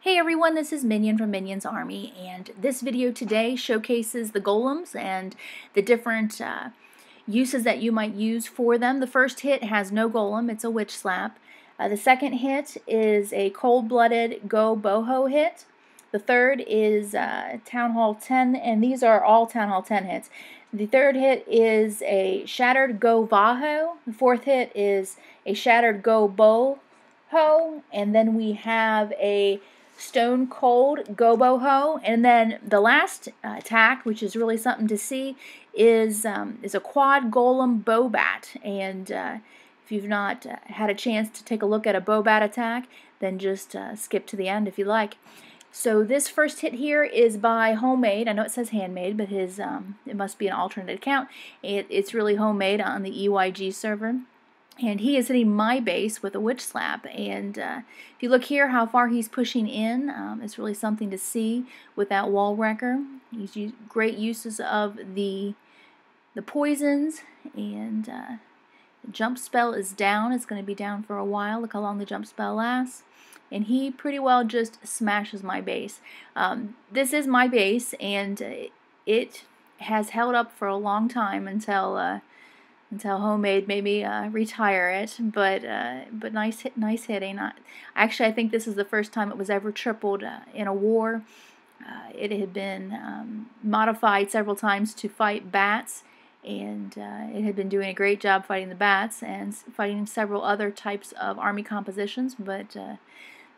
Hey everyone, this is Minion from Minion's Army, and this video today showcases the golems and the different uses that you might use for them. The first hit has no golem, it's a WitchSlap. The second hit is a Coldblooded GoBoHo hit. The third is Town Hall 10, and these are all Town Hall 10 hits. The third hit is a Shattered GoVaHo. The fourth hit is a Shattered GoBoHo, and then we have a Stonecold GoBoHo, and then the last attack, which is really something to see, is a quad golem BoBat. And if you've not had a chance to take a look at a BoBat attack, then just skip to the end if you like. So this first hit here is by Homemade. I know it says Handmade, but his it must be an alternate account. It's really Homemade on the EYG server. And he is hitting my base with a WitchSlap. And if you look here how far he's pushing in, it's really something to see with that wall wrecker. He's used great uses of the poisons, and the jump spell is down. It's going to be down for a while. Look how long the jump spell lasts. And he pretty well just smashes my base. This is my base, and it has held up for a long time until Homemade maybe retire it, but nice hitting. Actually, I think this is the first time it was ever tripled in a war. It had been modified several times to fight bats, and it had been doing a great job fighting the bats and fighting several other types of army compositions. But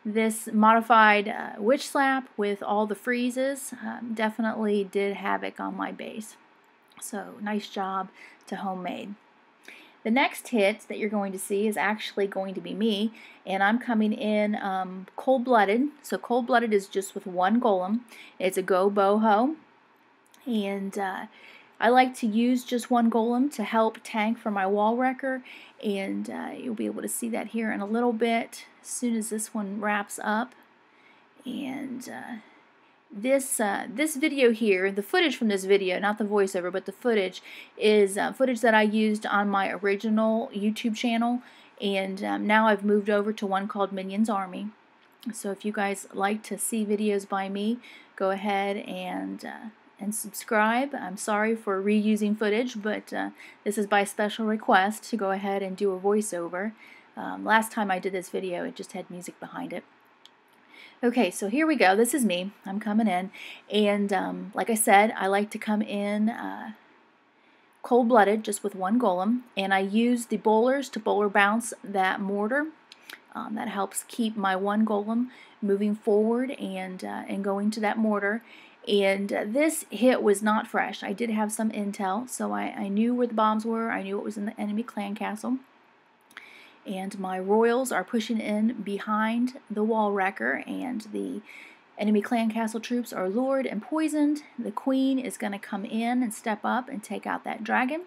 this modified WitchSlap with all the freezes definitely did havoc on my base. So nice job to Homemade. The next hit that you're going to see is actually going to be me, and I'm coming in Coldblooded. So Coldblooded is just with one golem. It's a GoBoHo, and I like to use just one golem to help tank for my wall wrecker, and you'll be able to see that here in a little bit as soon as this one wraps up. And this video here, the footage from this video, not the voiceover, but the footage, is footage that I used on my original YouTube channel, and now I've moved over to one called Minion's Army. So if you guys like to see videos by me, go ahead and subscribe. I'm sorry for reusing footage, but this is by special request to go ahead and do a voiceover. Last time I did this video, it just had music behind it. Okay, so here we go. This is me. I'm coming in, and like I said, I like to come in cold-blooded, just with one golem, and I use the bowlers to bowler bounce that mortar. That helps keep my one golem moving forward and going to that mortar. And this hit was not fresh. I did have some intel, so I knew where the bombs were. I knew what was in the enemy clan castle. And my royals are pushing in behind the wall wrecker, and the enemy clan castle troops are lured and poisoned. The queen is going to come in and step up and take out that dragon.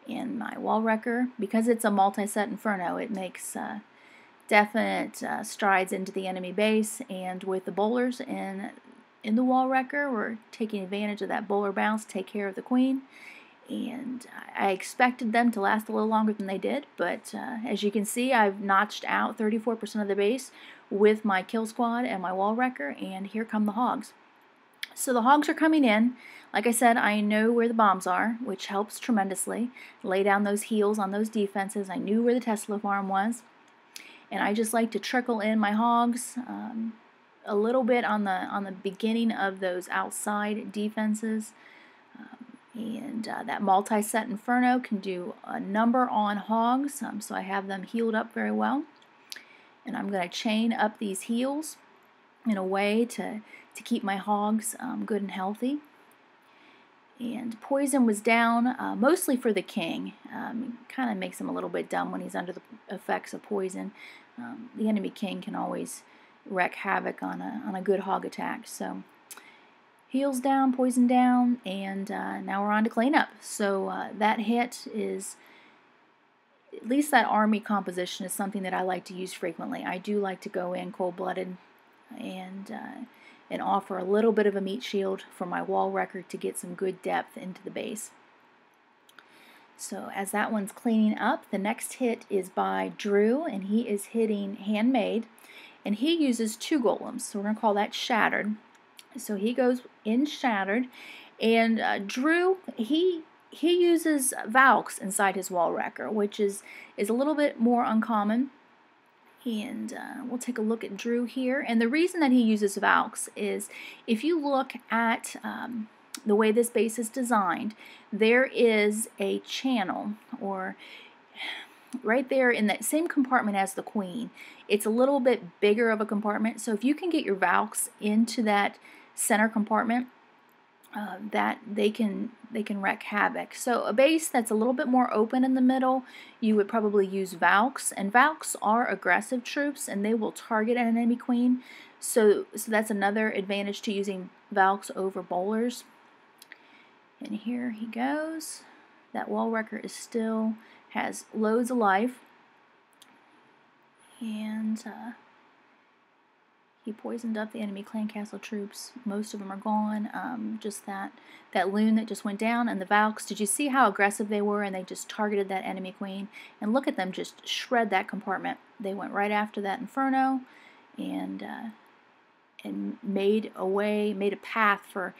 And my wall wrecker, because it's a multi-set inferno, it makes definite strides into the enemy base. And with the bowlers in the wall wrecker, we're taking advantage of that bowler bounce to take care of the queen. And I expected them to last a little longer than they did, but as you can see, I've notched out 34% of the base with my kill squad and my wall wrecker, and here come the hogs. So the hogs are coming in. Like I said, I know where the bombs are, which helps tremendously. Lay down those heals on those defenses. I knew where the Tesla farm was, and I just like to trickle in my hogs a little bit on the beginning of those outside defenses. And that multi-set inferno can do a number on hogs, so I have them healed up very well. And I'm going to chain up these heals in a way to keep my hogs good and healthy. And poison was down mostly for the king. Kind of makes him a little bit dumb when he's under the effects of poison. The enemy king can always wreak havoc on a good hog attack. So heals down, poison down, and now we're on to cleanup. So that hit is, at least that army composition is something that I like to use frequently. I do like to go in cold-blooded and offer a little bit of a meat shield for my wall wrecker to get some good depth into the base. So as that one's cleaning up, the next hit is by Drew, and he is hitting Handmade. and he uses 2 golems, so we're going to call that shattered. So he goes in shattered, and Drew, he uses Valks inside his wall wrecker, which is a little bit more uncommon. And we'll take a look at Drew here. And the reason that he uses Valks is, if you look at the way this base is designed, there is a channel, or right there in that same compartment as the queen. It's a little bit bigger of a compartment, so if you can get your Valks into that center compartment, that they can wreak havoc. So a base that's a little bit more open in the middle, you would probably use Valks, and Valks are aggressive troops and they will target an enemy queen. So that's another advantage to using Valks over bowlers. And here he goes. That wall wrecker is still has loads of life, and he poisoned up the enemy clan castle troops. Most of them are gone. Just that loon that just went down, and the Valks. Did you see how aggressive they were? And they just targeted that enemy queen. And look at them just shred that compartment. They went right after that inferno, and made a path for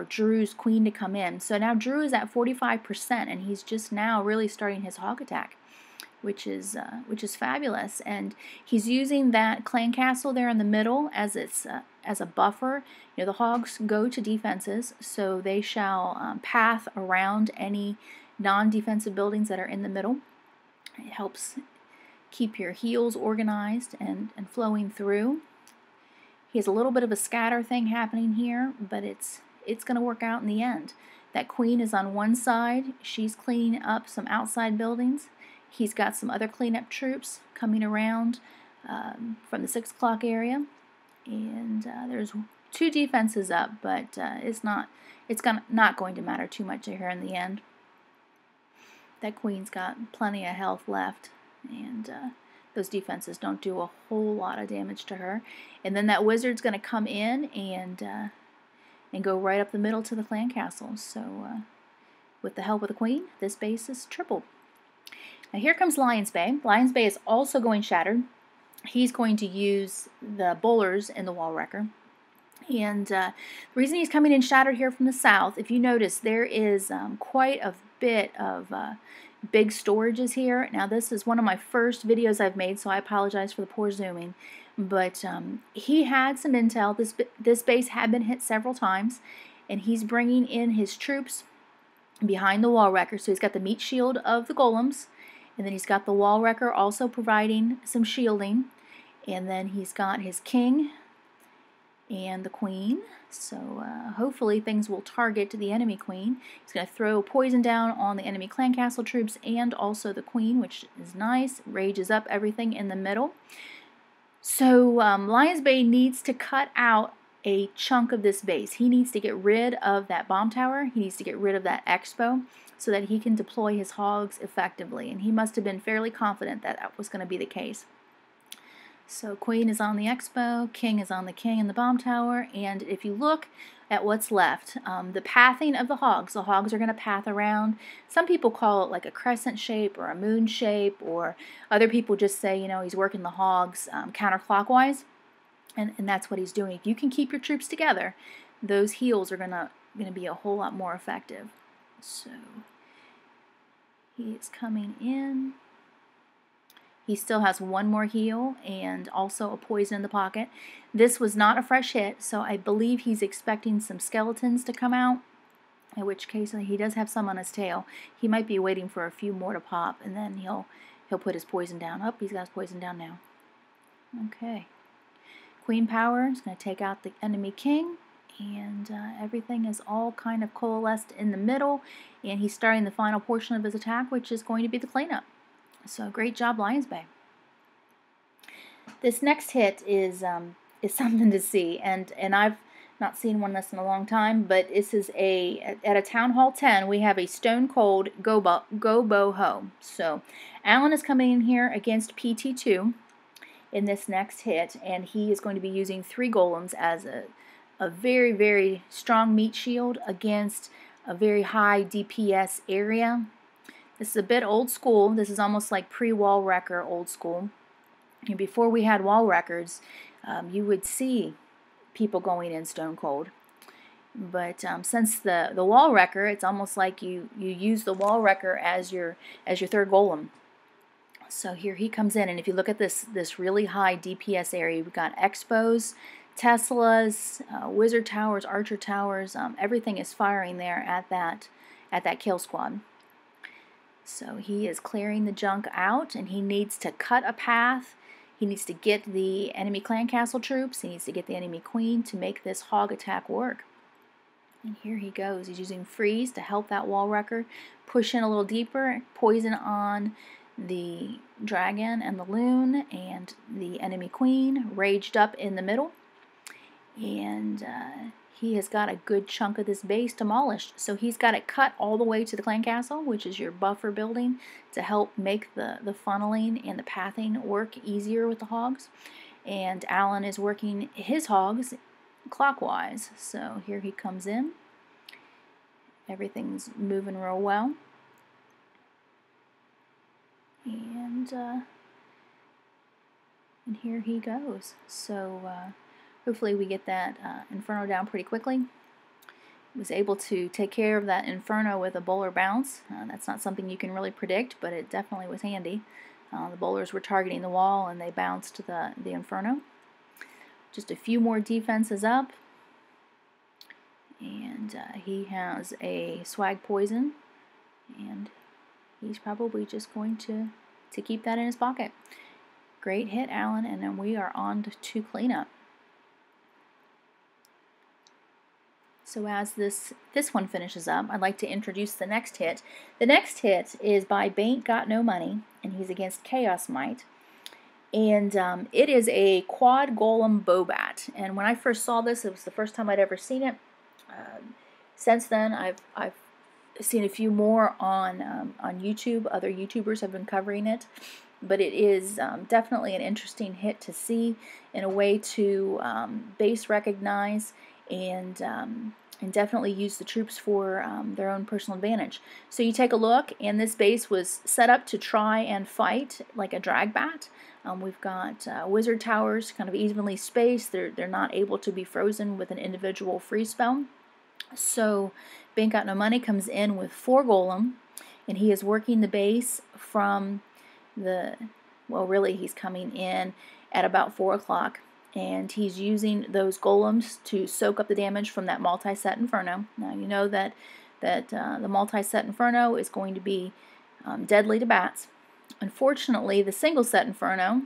Drew's queen to come in. So now Drew is at 45%, and he's just now really starting his hog attack, which is fabulous. And he's using that clan castle there in the middle as a buffer. You know, the hogs go to defenses, so they shall path around any non-defensive buildings that are in the middle. It helps keep your heals organized and flowing through. He has a little bit of a scatter thing happening here, but it's going to work out in the end. That queen is on one side. She's cleaning up some outside buildings. He's got some other cleanup troops coming around from the 6 o'clock area. And there's 2 defenses up, but it's not going to matter too much here in the end. That queen's got plenty of health left, and those defenses don't do a whole lot of damage to her. And then that wizard's going to come in and go right up the middle to the clan castle. So with the help of the queen, this base is tripled. Now here comes Lion's Bay. Lion's Bay is also going shattered. He's going to use the bowlers in the wall wrecker. And the reason he's coming in shattered here from the south, if you notice, there is quite a bit of big storages here. Now this is one of my first videos I've made, so I apologize for the poor zooming. But he had some intel. This base had been hit several times, and he's bringing in his troops behind the wall wrecker. So he's got the meat shield of the golems, and then he's got the wall wrecker also providing some shielding, and then he's got his king and the queen. So hopefully things will target the enemy queen. He's going to throw poison down on the enemy clan castle troops and also the queen, which is nice. Rages up everything in the middle. So Lion's Bay needs to cut out a chunk of this base. He needs to get rid of that bomb tower. He needs to get rid of that expo so that he can deploy his hogs effectively. And he must have been fairly confident that that was going to be the case. So queen is on the expo, king is on the king and the bomb tower, and if you look at what's left, the pathing of the hogs are going to path around. Some people call it like a crescent shape or a moon shape, or other people just say, you know, he's working the hogs counterclockwise, and that's what he's doing. If you can keep your troops together, those heals are going to be a whole lot more effective. So he is coming in. He still has one more heal and also a poison in the pocket. This was not a fresh hit, so I believe he's expecting some skeletons to come out, in which case he does have some on his tail. He might be waiting for a few more to pop, and then he'll put his poison down. Oh, he's got his poison down now. Okay. Queen power is going to take out the enemy king, and everything is all kind of coalesced in the middle, and he's starting the final portion of his attack, which is going to be the cleanup. So great job, Lion's Bay. This next hit is something to see, and I've not seen one of this in a long time. But this is at a Town Hall 10. We have a Stonecold GoBoHo. So Alan is coming in here against PT2 in this next hit, and he is going to be using 3 golems as a very, very strong meat shield against a very high DPS area. This is a bit old school. This is almost like pre-wall wrecker old school. And before we had wall records, you would see people going in Stonecold. But since the wall wrecker, it's almost like you use the wall wrecker as your third golem. So here he comes in, and if you look at this really high DPS area, we've got Expos, Teslas, Wizard Towers, Archer Towers. Everything is firing there at that kill squad. So he is clearing the junk out, and he needs to cut a path. He needs to get the enemy clan castle troops. He needs to get the enemy queen to make this hog attack work. And here he goes. He's using freeze to help that wall wrecker push in a little deeper. Poison on the dragon and the loon and the enemy queen, raged up in the middle. And he has got a good chunk of this base demolished. So he's got it cut all the way to the clan castle, which is your buffer building, to help make the funneling and the pathing work easier with the hogs. And Alan is working his hogs clockwise. So here he comes in. Everything's moving real well. And here he goes. So hopefully we get that Inferno down pretty quickly. Was able to take care of that Inferno with a bowler bounce. That's not something you can really predict, but it definitely was handy. The bowlers were targeting the wall and they bounced the Inferno. Just a few more defenses up, and he has a swag poison, and he's probably just going to keep that in his pocket. Great hit, Alan, and then we are on to cleanup. So as this one finishes up, I'd like to introduce the next hit. The next hit is by BaintGotNoMoney, and he's against Chaos Might. And it is a quad golem BoBat. And when I first saw this, it was the first time I'd ever seen it. Since then, I've seen a few more on YouTube. Other YouTubers have been covering it. But it is definitely an interesting hit to see, in a way to base recognize and definitely use the troops for their own personal advantage. So you take a look, and this base was set up to try and fight like a drag bat. We've got wizard towers kind of evenly spaced. They're not able to be frozen with an individual freeze spell. So BaintGotNoMoney comes in with 4 golem, and he is working the base from well, really he's coming in at about 4 o'clock. And he's using those golems to soak up the damage from that multi-set Inferno. Now you know that the multi-set Inferno is going to be deadly to bats. Unfortunately, the single-set Inferno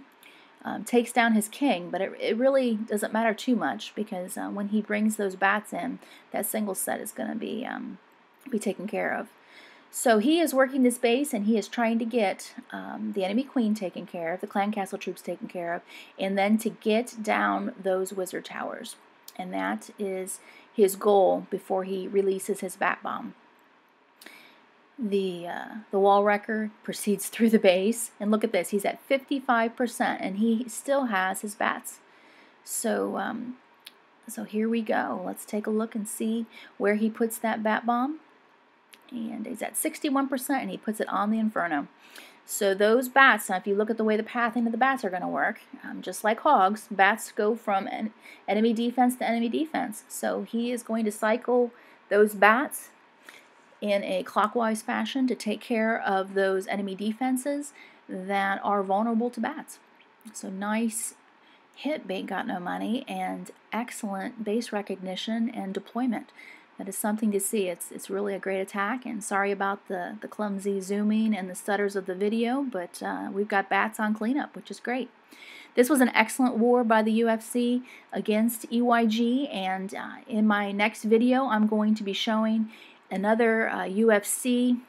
takes down his king, but it really doesn't matter too much, because when he brings those bats in, that single set is going to be taken care of. So he is working this base, and he is trying to get the enemy queen taken care of, the clan castle troops taken care of, and then to get down those wizard towers. And that is his goal before he releases his bat bomb. The wall wrecker proceeds through the base, and look at this, he's at 55%, and he still has his bats. So so here we go. Let's take a look and see where he puts that bat bomb. And he's at 61%, and he puts it on the Inferno. So those bats, now if you look at the way the pathing of the bats are going to work, just like hogs, bats go from enemy defense to enemy defense. So he is going to cycle those bats in a clockwise fashion to take care of those enemy defenses that are vulnerable to bats. So nice hit, BaintGotNoMoney, and excellent base recognition and deployment. That is something to see. It's really a great attack, and sorry about the clumsy zooming and the stutters of the video, but we've got bats on cleanup, which is great. This was an excellent war by the UFC against EYG, and in my next video I'm going to be showing another UFC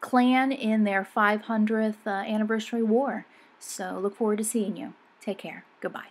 clan in their 500th anniversary war. So look forward to seeing you. Take care. Goodbye.